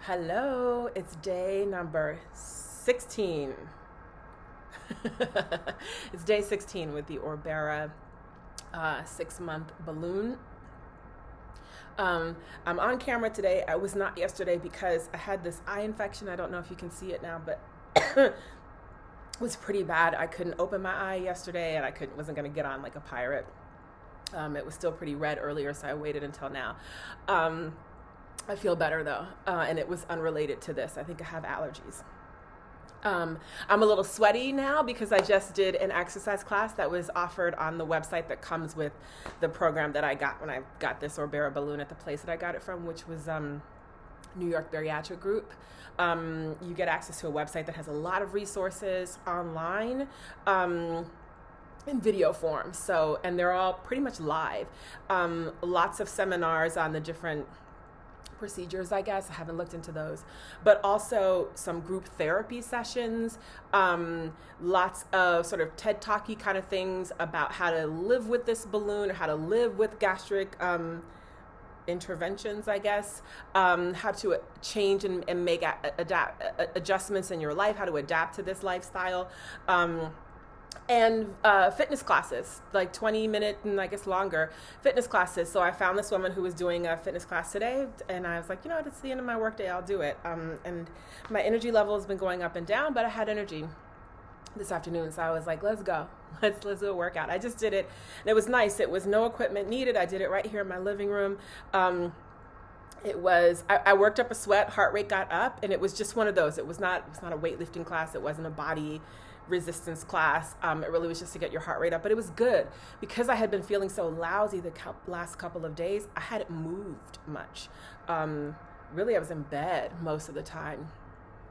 Hello, it's day number 16. It's day 16 with the Orbera 6-month balloon. I'm on camera today. I was not yesterday because I had this eye infection. I don't know if you can see it now, but it was pretty bad. I couldn't open my eye yesterday, and wasn't going to get on like a pirate. It was still pretty red earlier, so I waited until now. I feel better though, and it was unrelated to this. I think I have allergies. I'm a little sweaty now because I just did an exercise class that was offered on the website that comes with the program that I got when I got this Orbera balloon at the place that I got it from, which was New York Bariatric Group. You get access to a website that has a lot of resources online in video form. And they're all pretty much live. Lots of seminars on the different procedures, I guess. I haven't looked into those, but also some group therapy sessions, lots of sort of TED Talky kind of things about how to live with this balloon or how to live with gastric interventions, I guess, how to change and make adjustments in your life, how to adapt to this lifestyle. And fitness classes, like 20-minute and I guess longer fitness classes. So I found this woman who was doing a fitness class today, and I was like, you know what, it's the end of my workday, I'll do it. And my energy level has been going up and down, but I had energy this afternoon, so I was like, let's go. Let's do a workout. I just did it, and it was nice. It was no equipment needed. I did it right here in my living room. I worked up a sweat, heart rate got up, and it was just one of those. It was not a weightlifting class. It wasn't a body resistance class. It really was just to get your heart rate up, but it was good because I had been feeling so lousy the last couple of days. I hadn't moved much. Really, I was in bed most of the time.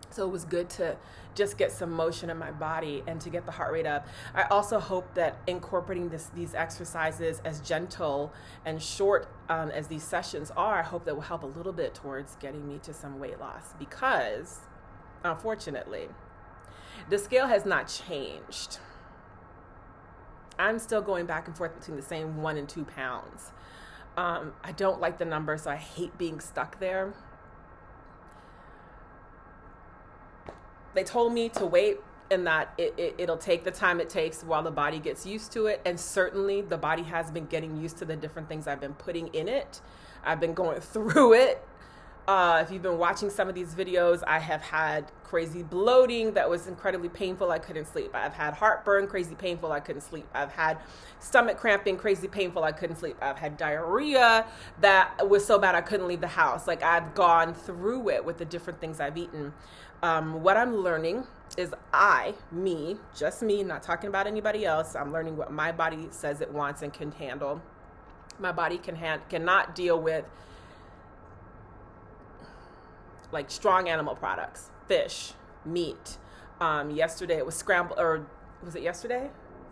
So it was good to just get some motion in my body and to get the heart rate up. I also hope that incorporating these exercises, as gentle and short as these sessions are, I hope that will help a little bit towards getting me to some weight loss, because unfortunately, the scale has not changed. I'm still going back and forth between the same 1 and 2 pounds. I don't like the number, so I hate being stuck there. They told me to wait and that it'll take the time it takes while the body gets used to it. And certainly the body has been getting used to the different things I've been putting in it. I've been going through it. If you've been watching some of these videos, I have had crazy bloating that was incredibly painful. I couldn't sleep. I've had heartburn, crazy painful. I couldn't sleep. I've had stomach cramping, crazy painful. I couldn't sleep. I've had diarrhea that was so bad I couldn't leave the house. Like, I've gone through it with the different things I've eaten. What I'm learning is just me, not talking about anybody else. I'm learning what my body says it wants and can handle. My body cannot deal with like strong animal products, fish, meat. Yesterday it was scrambled, or was it yesterday?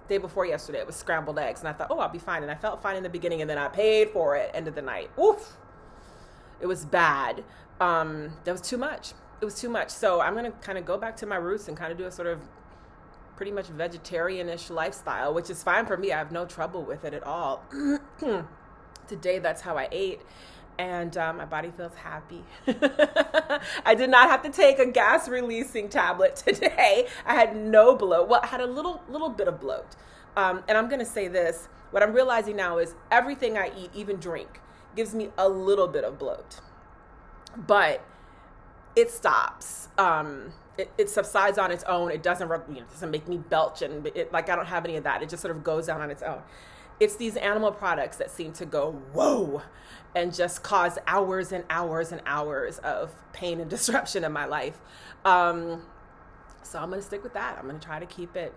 Day before yesterday, it was scrambled eggs. And I thought, oh, I'll be fine. And I felt fine in the beginning, and then I paid for it end of the night. Oof. It was bad. That was too much. It was too much. So I'm going to kind of go back to my roots and kind of do a sort of pretty much vegetarian-ish lifestyle, which is fine for me. I have no trouble with it at all. Today, that's how I ate. And my body feels happy. I did not have to take a gas releasing tablet today. I had no bloat. Well, I had a little bit of bloat. And I'm going to say this. What I'm realizing now is everything I eat, even drink, gives me a little bit of bloat. But it stops. It subsides on its own. It doesn't make me belch, and I don't have any of that. It just sort of goes down on its own. It's these animal products that seem to go, whoa, and just cause hours and hours and hours of pain and disruption in my life. So I'm going to stick with that. I'm going to try to keep it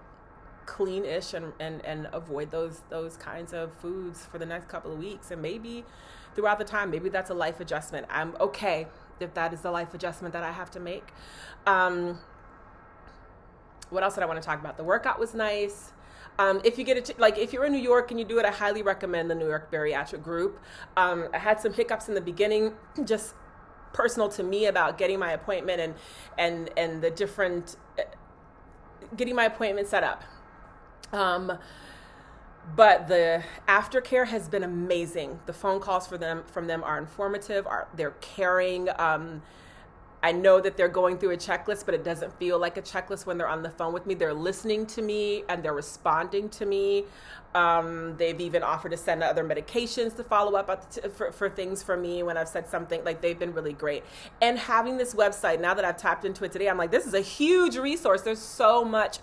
clean-ish and avoid those kinds of foods for the next couple of weeks. And maybe throughout the time, maybe that's a life adjustment. I'm okay if that is the life adjustment that I have to make. What else did I want to talk about? The workout was nice. If you get if you're in New York and you do it, I highly recommend the New York Bariatric Group. I had some hiccups in the beginning, just personal to me, about getting my appointment and the different getting my appointment set up. But the aftercare has been amazing. The phone calls from them are informative. They're caring. I know that they're going through a checklist, but it doesn't feel like a checklist when they're on the phone with me. They're listening to me and they're responding to me. They've even offered to send other medications to follow up for things for me when I've said something. Like, they've been really great. And having this website, now that I've tapped into it today, I'm like, this is a huge resource. There's so much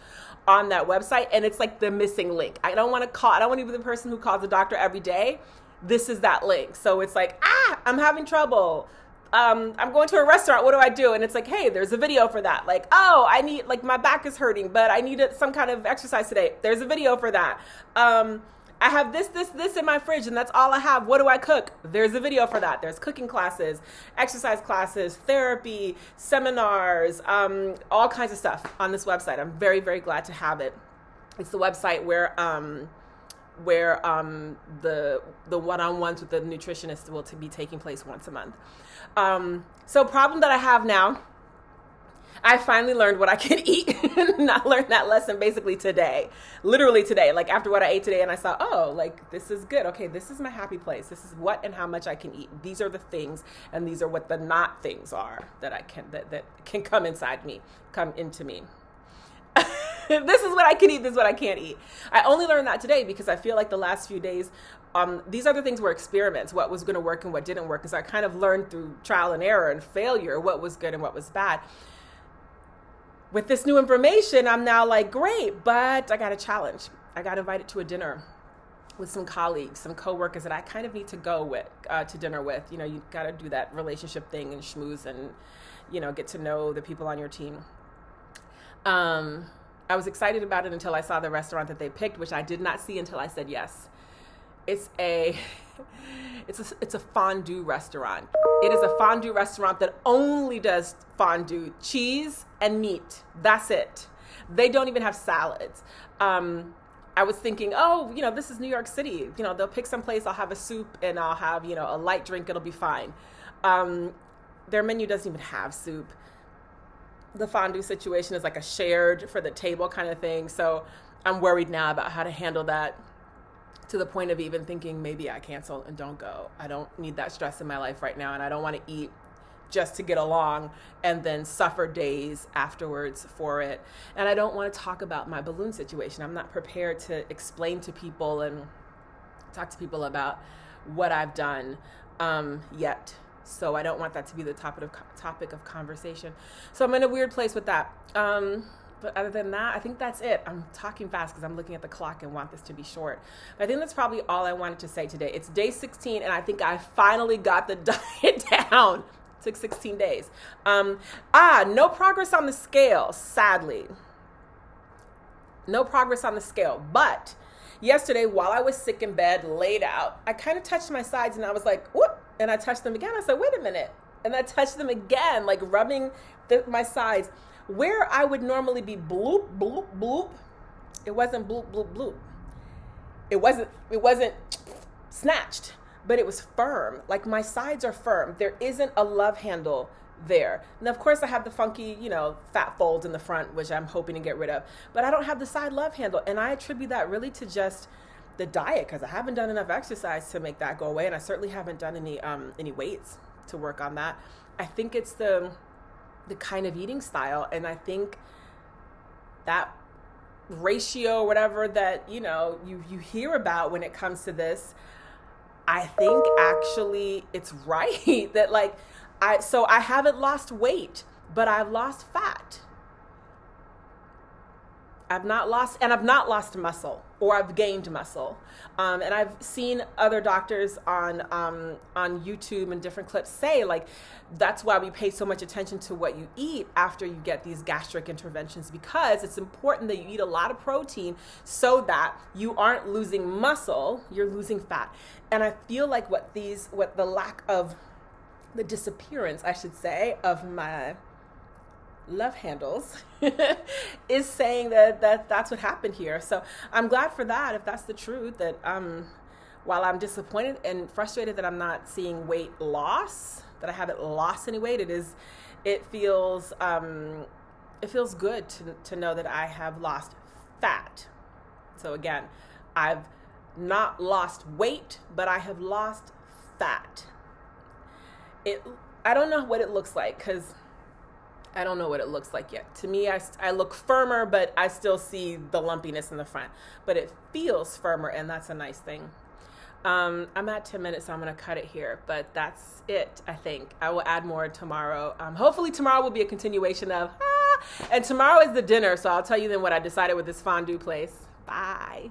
on that website, and it's like the missing link. I don't want to be the person who calls the doctor every day. This is that link. So it's like, I'm having trouble. I'm going to a restaurant. What do I do? And it's like, hey, there's a video for that. Like, oh, I need, like, my back is hurting, but I need some kind of exercise today. There's a video for that. I have this in my fridge, and that's all I have. What do I cook? There's a video for that. There's cooking classes, exercise classes, therapy, seminars, all kinds of stuff on this website. I'm very, very glad to have it. It's the website where the one-on-ones with the nutritionist will be taking place once a month. So problem that I have now, I finally learned what I can eat. And I learned that lesson basically today, literally today, like after what I ate today. And I saw, oh, like, this is good. Okay, this is my happy place. This is what and how much I can eat. These are the things, and these are what the not things are that can come inside me, come into me. This is what I can eat. This is what I can't eat. I only learned that today because I feel like the last few days, these other things were experiments, what was going to work and what didn't work. Because I kind of learned through trial and error and failure what was good and what was bad. With this new information, I'm now like, great, but I got a challenge. I got invited to a dinner with some colleagues, some coworkers that I kind of need to go with, to dinner with. You know, you got to do that relationship thing and schmooze and, you know, get to know the people on your team. I was excited about it until I saw the restaurant that they picked, which I did not see until I said yes. It's a fondue restaurant. It is a fondue restaurant that only does fondue, cheese and meat. That's it. They don't even have salads. I was thinking, oh, you know, this is New York City. You know, they'll pick some place. I'll have a soup and I'll have, you know, a light drink. It'll be fine. Their menu doesn't even have soup. The fondue situation is like a shared for the table kind of thing. So I'm worried now about how to handle that, to the point of even thinking maybe I cancel and don't go. I don't need that stress in my life right now. And I don't want to eat just to get along and then suffer days afterwards for it. And I don't want to talk about my balloon situation. I'm not prepared to explain to people and talk to people about what I've done yet. So I don't want that to be the topic of conversation. So I'm in a weird place with that. But other than that, I think that's it. I'm talking fast because I'm looking at the clock and want this to be short. But I think that's probably all I wanted to say today. It's day 16, and I think I finally got the diet down. It took 16 days. No progress on the scale, sadly. No progress on the scale. But yesterday, while I was sick in bed, laid out, I kind of touched my sides, and I was like, whoop. And I touched them again. I said, wait a minute. And I touched them again, like rubbing my sides. Where I would normally be bloop, bloop, bloop, it wasn't bloop, bloop, bloop. It wasn't snatched, but it was firm. Like, my sides are firm. There isn't a love handle there. And of course I have the funky, you know, fat folds in the front, which I'm hoping to get rid of. But I don't have the side love handle. And I attribute that really to just the diet, because I haven't done enough exercise to make that go away, and I certainly haven't done any weights to work on that. I think it's the kind of eating style, and I think that ratio, whatever that you hear about when it comes to this, I think actually it's right that I haven't lost weight, but I've lost fat. I've not lost muscle, or I've gained muscle. And I've seen other doctors on YouTube and different clips say, like, that's why we pay so much attention to what you eat after you get these gastric interventions, because it's important that you eat a lot of protein so that you aren't losing muscle, you're losing fat. And I feel like the disappearance, I should say, of my love handles is saying that's what happened here. So I'm glad for that, if that's the truth, that while I'm disappointed and frustrated that I'm not seeing weight loss, that I haven't lost any weight, it feels good to know that I have lost fat. So again, I've not lost weight, but I have lost fat. I don't know what it looks like, because I don't know what it looks like yet. To me, I look firmer, but I still see the lumpiness in the front. But it feels firmer, and that's a nice thing. I'm at 10 minutes, so I'm going to cut it here. But that's it, I think. I will add more tomorrow. Hopefully tomorrow will be a continuation of, and tomorrow is the dinner, so I'll tell you then what I decided with this fondue place. Bye.